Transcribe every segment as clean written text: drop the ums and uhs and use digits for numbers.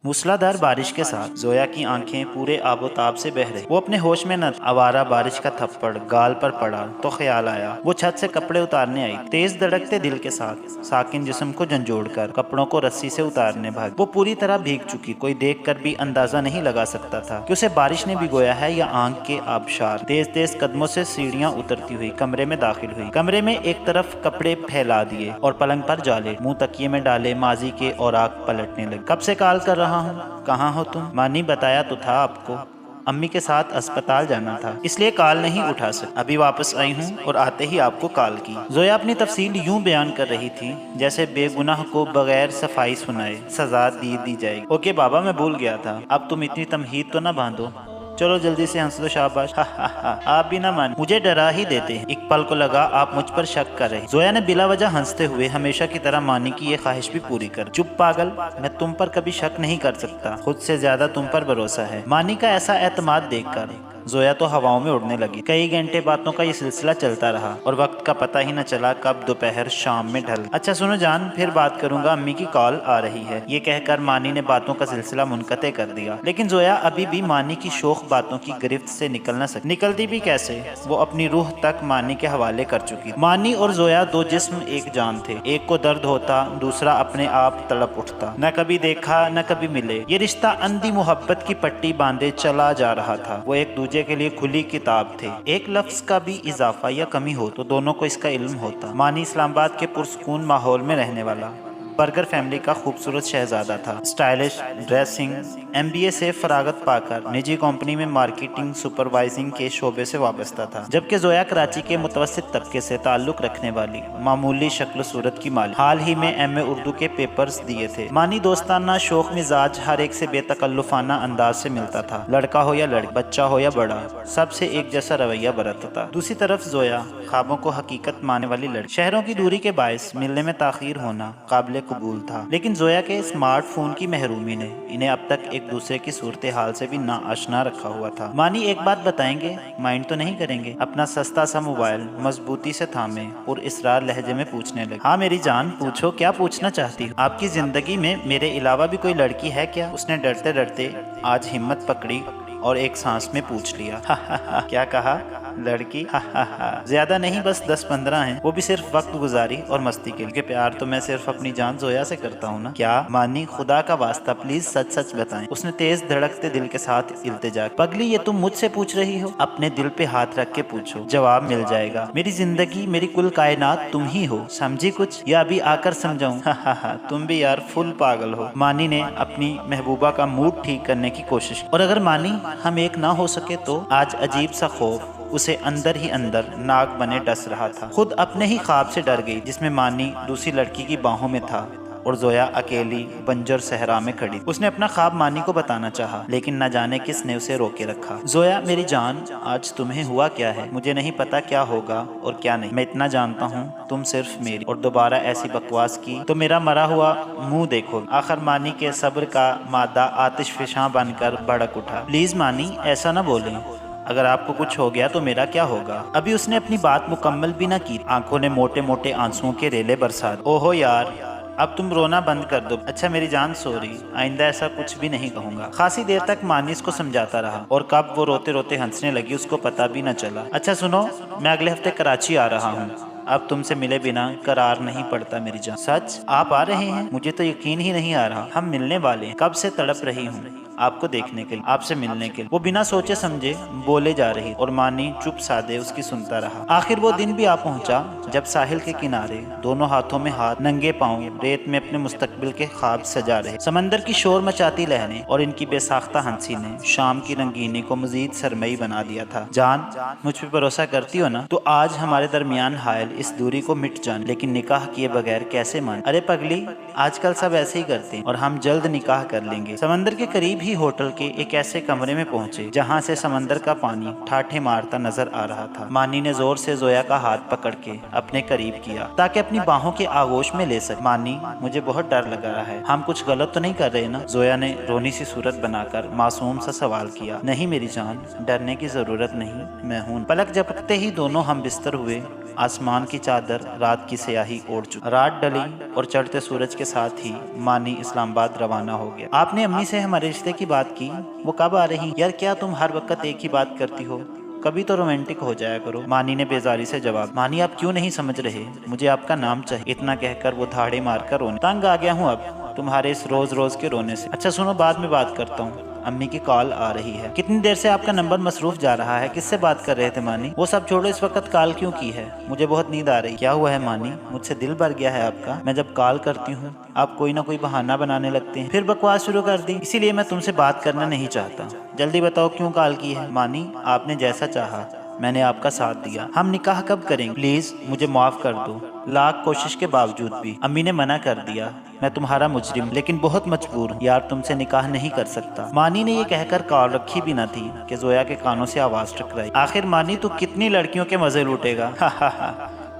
मूसलाधार बारिश के साथ जोया की आंखें पूरे आबोताब से बह रही। वो अपने होश में न थी। आवारा बारिश का थप्पड़ गाल पर पड़ा तो ख्याल आया वो छत से कपड़े उतारने आई। तेज धड़कते दिल के साथ साकिन जिस्म को झंझोड़कर कपड़ों को रस्सी से उतारने भागी। वो पूरी तरह भीग चुकी, कोई देखकर भी अंदाजा नहीं लगा सकता था कि उसे बारिश ने भिगोया है या आंख के आबशार। तेज तेज कदमों से सीढ़ियां उतरती हुई कमरे में दाखिल हुई। कमरे में एक तरफ कपड़े फैला दिए और पलंग पर जाले मुंह तकिए में डाले माजी के औराक पलटने लगे। कब से कॉल कर रहा हूँ, कहाँ हो तुम? मानी बताया तो था आपको, अम्मी के साथ अस्पताल जाना था इसलिए कॉल नहीं उठा सकी। अभी वापस आई हूँ और आते ही आपको कॉल की। जोया अपनी तफसील यूं बयान कर रही थी जैसे बेगुनाह को बगैर सफाई सुनाए सजा दी जाएगी। ओके बाबा, मैं भूल गया था। अब तुम इतनी तमहीद तो ना बांधो, चलो जल्दी से हंस दो, शाबाश। आप भी ना मान, मुझे डरा ही देते हैं। एक पल को लगा आप मुझ पर शक कर रहे। जोया ने बिला वजह हंसते हुए हमेशा की तरह मानी की ये ख्वाहिश भी पूरी कर। चुप पागल, मैं तुम पर कभी शक नहीं कर सकता, खुद से ज्यादा तुम पर भरोसा है। मानी का ऐसा एतमाद देखकर जोया तो हवाओं में उड़ने लगी। कई घंटे बातों का ये सिलसिला चलता रहा और वक्त का पता ही न चला कब दोपहर शाम में ढल। अच्छा सुनो जान, फिर बात करूंगा, अम्मी की कॉल आ रही है। ये कहकर मानी ने बातों का सिलसिला मुनक़ते कर दिया। लेकिन जोया अभी भी मानी की शोख बातों की गिरफ्त से निकल न सकी। निकलती भी कैसे, वो अपनी रूह तक मानी के हवाले कर चुकी। मानी और जोया दो जिस्म एक जान थे। एक को दर्द होता, दूसरा अपने आप तड़प उठता। न कभी देखा न कभी मिले, ये रिश्ता अंधी मोहब्बत की पट्टी बांधे चला जा रहा था। वो एक दूसरे के लिए खुली किताब थे। एक लफ्ज का भी इजाफा या कमी हो तो दोनों को इसका इल्म होता। मानी इस्लामाबाद के पुरसकून माहौल में रहने वाला बर्गर फैमिली का खूबसूरत शहजादा था। स्टाइलिश ड्रेसिंग, MBA से फरागत पाकर निजी कंपनी में मार्केटिंग सुपरवाइजिंग के शोबे से वाबस्ता था। जबकि जोया कराची के मुतवस्सित तबके से ताल्लुक रखने वाली मामूली शक्ल सूरत की मालिक। हाल ही में MA उर्दू के पेपर्स दिए थे। मानी दोस्ताना शौक मिजाज हर एक से बेतकल्लुफाना अंदाज से मिलता था। लड़का हो या लड़की, बच्चा हो या बड़ा, सबसे एक जैसा रवैया बरतता था। दूसरी तरफ जोया ख्वाबों को हकीकत मानने वाली लड़की। शहरों की दूरी के बायस मिलने में ताखीर होना काबिल कबूल था। लेकिन जोया के स्मार्टफोन की महरूमी ने इन्हें अब तक एक दूसरे की सूरत हाल से भी ना आशना रखा हुआ था। मानी एक बात बताएंगे, माइंड तो नहीं करेंगे? अपना सस्ता सा मोबाइल मजबूती से थामे और इसरार लहजे में पूछने लगे। हाँ मेरी जान, पूछो, क्या पूछना चाहती हो? आपकी जिंदगी में मेरे अलावा भी कोई लड़की है क्या? उसने डरते डरते आज हिम्मत पकड़ी और एक सांस में पूछ लिया। क्या कहा? लड़की? ज्यादा नहीं, बस 10-15 हैं, वो भी सिर्फ वक्त गुजारी और मस्ती के लिए। प्यार तो मैं सिर्फ अपनी जान जोया से करता हूँ ना। क्या? मानी खुदा का वास्ता प्लीज सच सच बताएं, उसने तेज धड़कते दिल के साथ इल्तिजा। पगली, ये तुम मुझसे पूछ रही हो? अपने दिल पे हाथ रख के पूछो, जवाब मिल जाएगा। मेरी जिंदगी, मेरी कुल कायनात तुम ही हो, समझी कुछ या अभी आकर समझाऊं? तुम भी यार फुल पागल हो। मानी ने अपनी महबूबा का मूड ठीक करने की कोशिश की। और अगर मानी हम एक ना हो सके तो? आज अजीब सा खौफ उसे अंदर ही अंदर नाग बने डस रहा था। खुद अपने ही ख्वाब से डर गई जिसमें मानी दूसरी लड़की की बाहों में था और जोया अकेली बंजर सहरा में खड़ी। उसने अपना ख्वाब मानी को बताना चाहा, लेकिन न जाने किसने उसे रोके रखा। जोया मेरी जान, आज तुम्हें हुआ क्या है? मुझे नहीं पता क्या होगा और क्या नहीं, मैं इतना जानता हूँ तुम सिर्फ मेरी, और दोबारा ऐसी बकवास की तो मेरा मरा हुआ मुंह देखो। आखिर मानी के सब्र का मादा आतिशफिशां बनकर भड़क उठा। प्लीज मानी, ऐसा न बोलें, अगर आपको कुछ हो गया तो मेरा क्या होगा? अभी उसने अपनी बात मुकम्मल भी न की, आंखों ने मोटे मोटे आंसुओं के रेले बरसा दिए। ओहो यार, अब तुम रोना बंद कर दो। अच्छा मेरी जान, सॉरी, आइंदा ऐसा कुछ भी नहीं कहूंगा। खासी देर तक मानिस को समझाता रहा और कब वो रोते रोते हंसने लगी उसको पता भी न चला। अच्छा सुनो, मैं अगले हफ्ते कराची आ रहा हूँ, अब तुमसे मिले बिना करार नहीं पड़ता मेरी जान। सच? आप आ रहे हैं? मुझे तो यकीन ही नहीं आ रहा। हम मिलने वाले हैं, कब से तड़प रही हूँ आपको देखने के लिए, आपसे मिलने के लिए। वो बिना सोचे समझे बोले जा रही और मानी चुप सादे उसकी सुनता रहा। आखिर वो दिन भी आ पहुंचा जब साहिल के किनारे दोनों हाथों में हाथ, नंगे पांव रेत में अपने मुस्तकबिल के ख्वाब सजा रहे। समंदर की शोर मचाती लहरें और इनकी बेसाख्ता हंसी ने शाम की रंगीनी को मजीद सरमई बना दिया था। जान, मुझ पर भरोसा करती हो ना? तो आज हमारे दरमियान हायल इस दूरी को मिट जान, लेकिन निकाह किए बगैर कैसे मान? अरे पगली, आजकल सब ऐसे ही करते हैं और हम जल्द निकाह कर लेंगे। समंदर के करीब ही होटल के एक ऐसे कमरे में पहुंचे जहां से समंदर का पानी ठाठे मारता नजर आ रहा था। मानी ने जोर से जोया का हाथ पकड़ के अपने करीब किया ताकि अपनी बाहों के आगोश में ले सके। मानी, मुझे बहुत डर लग रहा है, हम कुछ गलत तो नहीं कर रहे ना? जोया ने रोनी सी सूरत बनाकर मासूम सा सवाल किया। नहीं मेरी जान, डरने की जरूरत नहीं, मैं हूँ। पलक झपकते ही दोनों हम बिस्तर हुए। आसमान की चादर रात की स्याही ओढ़ चुकी। रात डली और चढ़ते सूरज के साथ ही मानी इस्लामाबाद रवाना हो गया। आपने अम्मी से हमारे रिश्ते की बात की? वो कब आ रही? यार क्या तुम हर वक्त एक ही बात करती हो? कभी तो रोमांटिक हो जाया करो। मानी ने बेजारी से जवाब। मानी, आप क्यों नहीं समझ रहे? मुझे आपका नाम चाहिए। इतना कहकर वो धाड़े मारकर रोने। तंग आ गया हूँ अब तुम्हारे इस रोज रोज के रोने से। अच्छा सुनो, बाद में बात करता हूँ, अम्मी की कॉल आ रही है। कितनी देर से आपका नंबर मसरूफ जा रहा है? किससे बात कर रहे थे मानी? वो सब छोड़ो, इस वक्त कॉल क्यों की है? मुझे बहुत नींद आ रही। क्या हुआ है मानी? मुझसे दिल भर गया है आपका? मैं जब कॉल करती हूँ आप कोई ना कोई बहाना बनाने लगते हैं, फिर बकवास शुरू कर दी। इसीलिए मैं तुमसे बात करना नहीं चाहता। जल्दी बताओ क्यों कॉल की है? मानी, आपने जैसा चाहा, मैंने आपका साथ दिया। हम निकाह कब करेंगे? प्लीज मुझे माफ कर दो। लाख कोशिश के बावजूद भी अम्मी ने मना कर दिया। मैं तुम्हारा मुजरिम लेकिन बहुत मजबूर हूँ। यार तुमसे निकाह नहीं कर सकता। मानी ने ये कहकर कॉल रखी भी न थी कि जोया के कानों से आवाज टकराई। आखिर मानी, तू कितनी लड़कियों के मजे लूटेगा?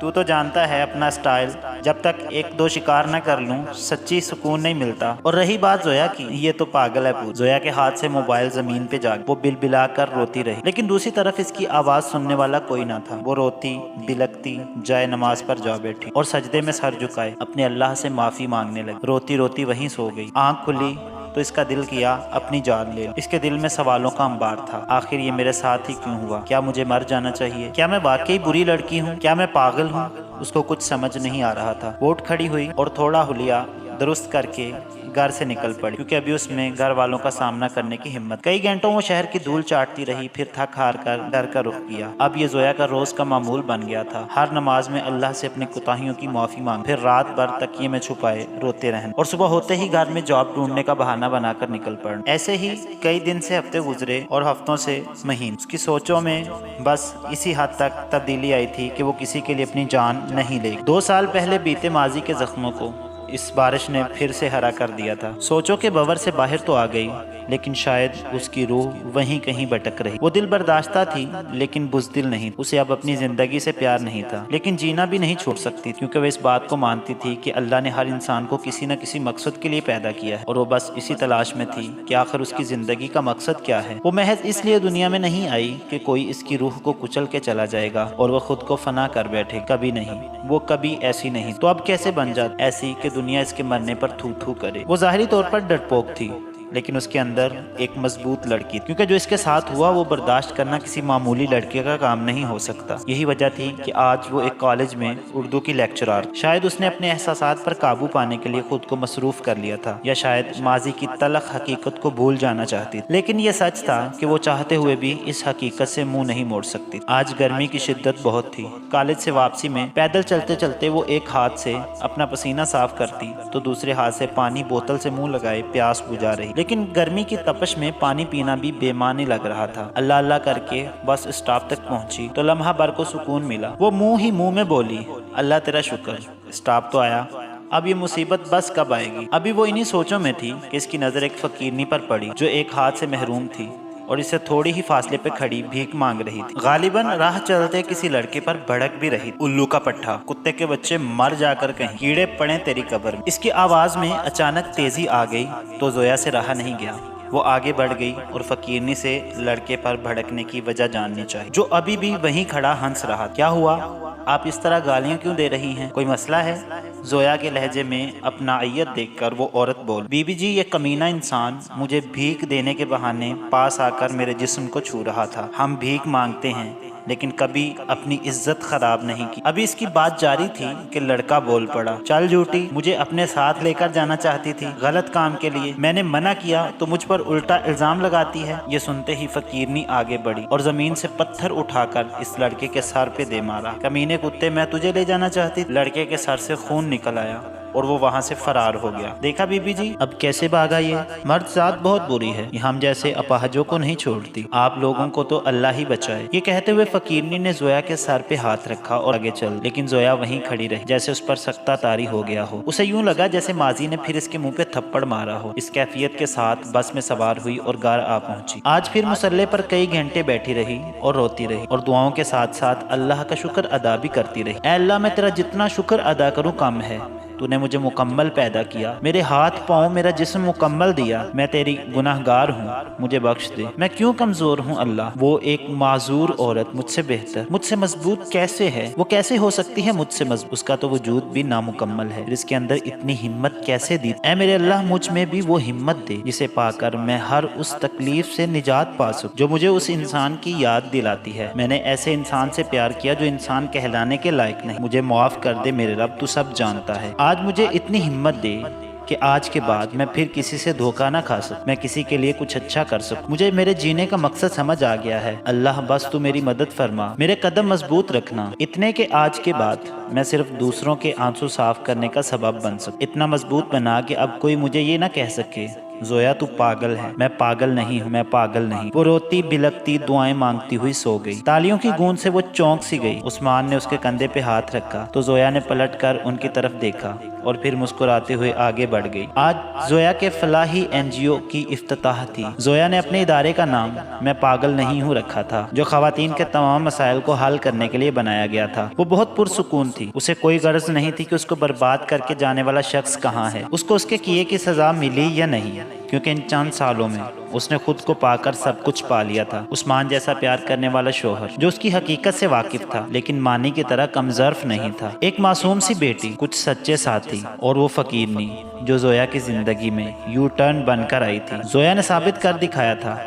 तू तो जानता है अपना स्टाइल। जब तक एक दो शिकार न कर लूं सच्ची सुकून नहीं मिलता। और रही बात जोया की, ये तो पागल है पूरी। जोया के हाथ से मोबाइल जमीन पे जा, वो बिलबिला कर रोती रही, लेकिन दूसरी तरफ इसकी आवाज सुनने वाला कोई ना था। वो रोती बिलकती जाए नमाज पर जा बैठी और सजदे में सर झुकाए अपने अल्लाह से माफी मांगने लगी। रोती रोती वहीं सो गई। आंख खुली तो इसका दिल किया अपनी जान ले। इसके दिल में सवालों का अंबार था। आखिर ये मेरे साथ ही क्यों हुआ? क्या मुझे मर जाना चाहिए? क्या मैं वाकई बुरी लड़की हूँ? क्या मैं पागल हूँ? उसको कुछ समझ नहीं आ रहा था। वो उठ खड़ी हुई और थोड़ा हुलिया दुरुस्त करके घर से निकल पड़ी, क्योंकि अभी उसमें घर वालों का सामना करने की हिम्मत। कई घंटों वो शहर की धूल चाटती रही, फिर थक हार कर घर का रुख किया। अब ये जोया का रोज का मामूल बन गया था। हर नमाज में अल्लाह से अपनी कोताहियों की माफी मांग, फिर रात भर तकिए में छुपाए रोते रहना, और सुबह होते ही घर में जॉब ढूंढने का बहाना बनाकर निकल पड़ना। ऐसे ही कई दिन से हफ्ते गुजरे और हफ्तों से महीने। उसकी सोचों में बस इसी हद तक तब्दीली आई थी कि वो किसी के लिए अपनी जान नहीं लेगी। 2 साल पहले बीते माजी के जख्मों को इस बारिश ने फिर से हरा कर दिया था। सोचों के बवर से बाहर तो आ गई, लेकिन शायद उसकी रूह वहीं कहीं भटक रही। वो दिल बर्दाश्ता थी लेकिन बुज़दिल नहीं। उसे अब अपनी जिंदगी से प्यार नहीं था, लेकिन जीना भी नहीं छोड़ सकती, क्योंकि वह इस बात को मानती थी कि अल्लाह ने हर इंसान को किसी न किसी मकसद के लिए पैदा किया है, और वो बस इसी तलाश में थी कि आखिर उसकी जिंदगी का मकसद क्या है। वो महज इसलिए दुनिया में नहीं आई कि कोई इसकी रूह को कुचल के चला जाएगा और वो खुद को फना कर बैठे। कभी नहीं, वो कभी ऐसी नहीं। तो अब कैसे बन जाती ऐसी कि दुनिया इसके मरने पर थू थू करे। वो ज़ाहिरी तौर पर डरपोक थी, लेकिन उसके अंदर एक मजबूत लड़की, क्योंकि जो इसके साथ हुआ वो बर्दाश्त करना किसी मामूली लड़के का काम नहीं हो सकता। यही वजह थी कि आज वो एक कॉलेज में उर्दू की लेक्चरर। शायद उसने अपने एहसासात पर काबू पाने के लिए खुद को मसरूफ कर लिया था, या शायद माजी की तलख हकीकत को भूल जाना चाहती। लेकिन ये सच था कि वो चाहते हुए भी इस हकीकत से मुंह नहीं मोड़ सकती। आज गर्मी की शिद्दत बहुत थी। कॉलेज से वापसी में पैदल चलते चलते वो एक हाथ से अपना पसीना साफ करती तो दूसरे हाथ से पानी बोतल से मुंह लगाए प्यास बुझा रही। लेकिन गर्मी की तपश में पानी पीना भी बेमानी लग रहा था। अल्लाह अल्लाह करके बस स्टॉप तक पहुंची तो लम्हा भर को सुकून मिला। वो मुंह ही मुंह में बोली, अल्लाह तेरा शुक्र, स्टॉप तो आया। अब ये मुसीबत बस कब आएगी? अभी वो इन्हीं सोचों में थी कि इसकी नजर एक फकीरनी पर पड़ी जो एक हाथ से महरूम थी और इससे थोड़ी ही फासले पे खड़ी भीख मांग रही थी। गालिबन राह चलते किसी लड़के पर भड़क भी रही। उल्लू का पट्टा, कुत्ते के बच्चे मर जाकर कहीं, कीड़े पड़े तेरी कब्र में। इसकी आवाज में अचानक तेजी आ गई तो जोया से रहा नहीं गया। वो आगे बढ़ गई और फकीरनी से लड़के पर भड़कने की वजह जाननी चाहिए, जो अभी भी वहीं खड़ा हंस रहा। क्या हुआ? आप इस तरह गालियां क्यों दे रही हैं? कोई मसला है? जोया के लहजे में अपना अय्यत देखकर वो औरत बोल, बीबी जी, ये कमीना इंसान मुझे भीख देने के बहाने पास आकर मेरे जिस्म को छू रहा था। हम भीख मांगते हैं लेकिन कभी अपनी इज्जत खराब नहीं की। अभी इसकी बात जारी थी कि लड़का बोल पड़ा, चल झूठी, मुझे अपने साथ लेकर जाना चाहती थी गलत काम के लिए। मैंने मना किया तो मुझ पर उल्टा इल्जाम लगाती है। ये सुनते ही फकीरनी आगे बढ़ी और जमीन से पत्थर उठाकर इस लड़के के सर पे दे मारा। कमीने कुत्ते, मैं तुझे ले जाना चाहती। लड़के के सर से खून निकल आया اور وہ وہاں سے فرار ہو گیا۔ دیکھا بی بی جی اب کیسے بھاگا یہ، مرد ذات بہت بری ہے، یہ ہم جیسے اپاہجوں کو نہیں چھوڑتی، آپ لوگوں کو تو اللہ ہی بچائے۔ یہ کہتے ہوئے فقیرنی نے زویا کے سر پہ ہاتھ رکھا اور آگے چل، لیکن زویا وہیں کھڑی رہی جیسے اس پر سکتہ طاری ہو گیا ہو۔ اسے یوں لگا جیسے ماضی نے پھر اس کے منہ پہ تھپڑ مارا ہو۔ اس کیفیت کے ساتھ بس میں سوار ہوئی اور گھر آ پہنچی۔ آج پھر مسلح پر کئی گھنٹے بیٹھی رہی اور روتی رہی اور دعاؤں کے ساتھ ساتھ اللہ کا شکر ادا بھی کرتی رہی۔ اے اللہ میں تیرا جتنا شکر ادا کروں کم ہے، تو نے مجھے مکمل پیدا کیا، میرے ہاتھ پاؤں میرا جسم مکمل دیا، میں تیری گناہ گار ہوں، مجھے بخش دے، میں کیوں کمزور ہوں اللہ۔ وہ ایک معذور عورت مجھ سے بہتر، مجھ سے مضبوط کیسے ہے، وہ کیسے ہو سکتی ہے مجھ سے مضبوط، اس کا تو وجود بھی نامکمل ہے، اس کے اندر اتنی ہمت کیسے دی۔ اے میرے اللہ مجھ میں بھی وہ ہمت دے جسے پا کر میں ہر اس تکلیف سے نجات پا سکوں جو مجھے اس انسان کی یاد دلاتی ہے۔ میں نے ایسے انسان سے پیار کیا جو انسان کہلانے کے لائق نہیں، مجھے معاف کر دے میرے رب، تو سب جانتا ہے۔ آج مجھے اتنی ہمت دے کہ آج کے بعد میں پھر کسی سے دھوکہ نہ کھا سکوں، میں کسی کے لیے کچھ اچھا کر سکوں، مجھے میرے جینے کا مقصد سمجھ آ گیا ہے۔ اللہ بس تو میری مدد فرما، میرے قدم مضبوط رکھنا، اتنے کہ آج کے بعد میں صرف دوسروں کے آنسو صاف کرنے کا سبب بن سکوں، اتنا مضبوط بنا کہ اب کوئی مجھے یہ نہ کہہ سکے زویا تو پاگل ہے۔ میں پاگل نہیں ہوں، میں پاگل نہیں۔ وہ روتی بلکتی دعائیں مانگتی ہوئی سو گئی۔ تالیوں کی گونج سے وہ چونک سی گئی۔ عثمان نے اس کے کندھے پہ ہاتھ رکھا تو زویا نے پلٹ کر ان کی طرف دیکھا اور پھر مسکراتے ہوئے آگے بڑھ گئی۔ آج زویا کے فلاحی NGO کی افتتاح تھی۔ زویا نے اپنے ادارے کا نام میں پاگل نہیں ہوں رکھا تھا، جو خواتین کے تمام مسائل کو حل کرنے کے لیے بنایا گیا تھا۔ وہ بہت پرسکون تھی، اسے کوئی غرض نہیں تھی کہ اس کو برباد کر کے جانے والا شخص کہاں ہے، اس کو اس کے کیے کی سزا ملی یا نہیں، کیونکہ ان چند سالوں میں اس نے خود کو پا کر سب کچھ پا لیا تھا۔ عثمان جیسا پیار کرنے والا شوہر جو اس کی حقیقت سے واقف تھا لیکن مانی کی طرح کم ظرف نہیں تھا، ایک معصوم سی بیٹی، کچھ سچے ساتھی، اور وہ فقیرنی جو زویا کی زندگی میں یو ٹرن بن کر آئی تھی۔ زویا نے ثابت کر دکھایا تھا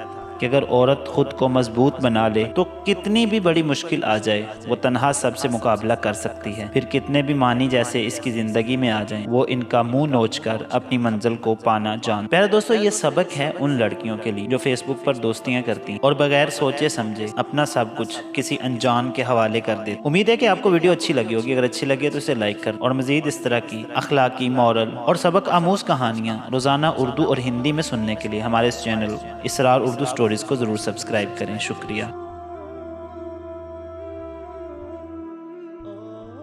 کہ اگر عورت خود کو مضبوط بنا لے تو کتنی بھی بڑی مشکل آ جائے وہ تنہا سب سے مقابلہ کر سکتی ہے، پھر کتنے بھی معنی جیسے اس کی زندگی میں آ جائیں وہ ان کا منہ نوچ کر اپنی منزل کو پانا جان۔ پیارے دوستو یہ سبق ہے ان لڑکیوں کے لیے جو فیس بک پر دوستیاں کرتی ہیں اور بغیر سوچے سمجھے اپنا سب کچھ کسی انجان کے حوالے کر دیتی۔ امید ہے کہ آپ کو ویڈیو اچھی لگی ہوگی، اگر اچھی لگی تو اسے لائک کر، اور مزید اس طرح کی اخلاقی، مورل اور سبق آموز کہانیاں روزانہ اردو اور ہندی میں سننے کے لیے ہمارے اس چینل اسرار اردو اسٹوریز کو ضرور سبسکرائب کریں۔ شکریہ۔